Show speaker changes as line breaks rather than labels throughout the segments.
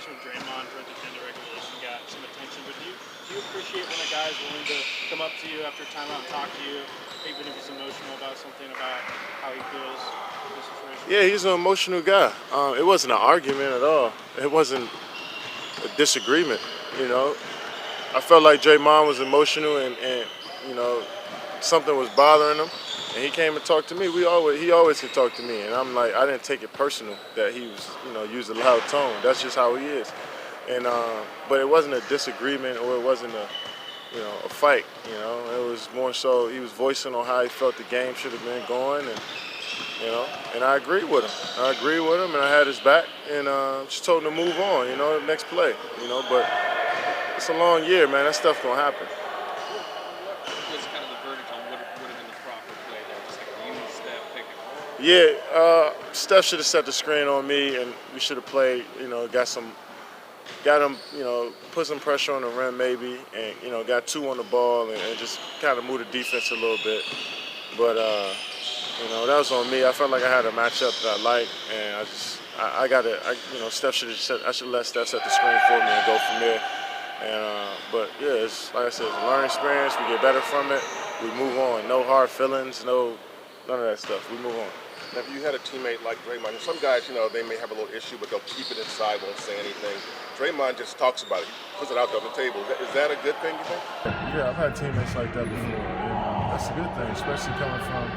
situation with Draymond toward the end of regulation got some attention, but do you appreciate when a guy is willing to come up to you after timeout and talk to you, even if he's emotional about something, about how he feels in this situation?
Yeah, he's an emotional guy. It wasn't an argument at all. It wasn't a disagreement, you know. I felt like Draymond was emotional and something was bothering him, and he came and talked to me. He always could talk to me, and I'm like, I didn't take it personal that he was, used a loud tone. That's just how he is. And but it wasn't a disagreement or it wasn't a fight. It was more so he was voicing on how he felt the game should have been going, and I agreed with him. And I had his back, and just told him to move on. Next play. But it's a long year, man. That stuff gonna happen.
What was kind of the verdict on what would have been the proper play there? Just like you, Steph, pick it.
Yeah, Steph should have set the screen on me, and we should have played. Got him, put some pressure on the rim maybe, and got two on the ball, and just kind of moved the defense a little bit. But that was on me. I felt like I had a matchup that I liked, and Steph should have I should let Steph set the screen for me and go from there. But yeah, it's like I said, it's a learning experience. We get better from it. We move on. No hard feelings. None of that stuff. We move on.
Now, if you had a teammate like Draymond, and some guys, they may have a little issue, but they'll keep it inside, won't say anything. Draymond just talks about it. He puts it out there on the table. Is that a good thing, you think?
Yeah, I've had teammates like that before. That's a good thing, especially coming from,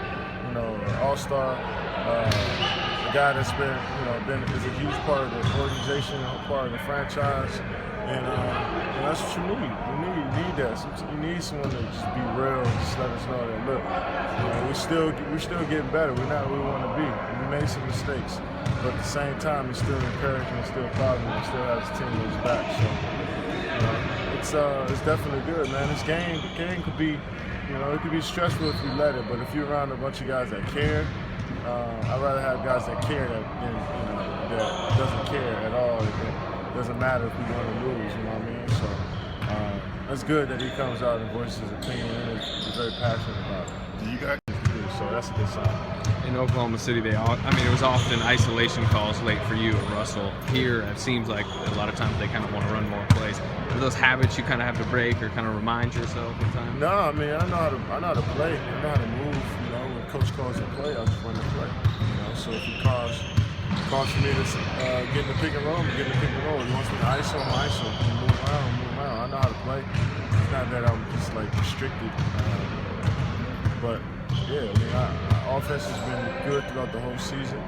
an all-star, a guy that's is a huge part of the organization, part of the franchise. And that's what you need. You need that. You need someone to just be real and just let us know that, look, we're still getting better. We're not where we want to be. We made some mistakes. But at the same time, he's still encouraging, still positive, and still has his teammates back. So it's definitely good, man. This game could be, it could be stressful if you let it, but if you're around a bunch of guys that care, I'd rather have guys that care than that doesn't care at all. It doesn't matter if we want to lose, you know what I mean? So that's good that he comes out and voices his opinion and is very passionate about it.
Do you guys?
So that's a good sign.
In Oklahoma City, it was often isolation calls late for you and Russell. Here, it seems like a lot of times they kind of want to run more plays. Are those habits you kind of have to break or kind of remind yourself at times?
No, I mean, I know how to play. I know how to move. When coach calls a play, I just run the play. So if he calls for me to get in the pick and roll, get in the pick and roll. He wants me to ISO, I'm ISO. Move around. I know how to play. It's not that I'm just like restricted. But yeah, our offense has been good throughout the whole season.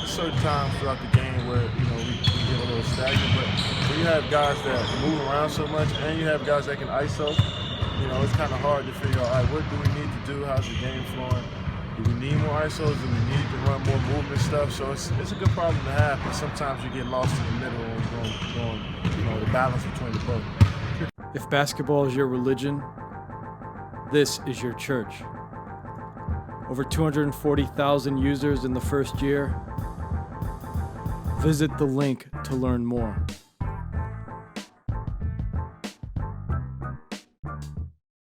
Certain times throughout the game where we get a little stagnant, but when you have guys that move around so much and you have guys that can ISO, it's kind of hard to figure out, all right, what do we need to do? How's the game flowing? Do we need more ISOs? Do we need to run more movement stuff? So it's a good problem to have, but sometimes you get lost in the middle and going the balance between the both.
If basketball is your religion, this is your church. Over 240,000 users in the first year. Visit the link to learn more.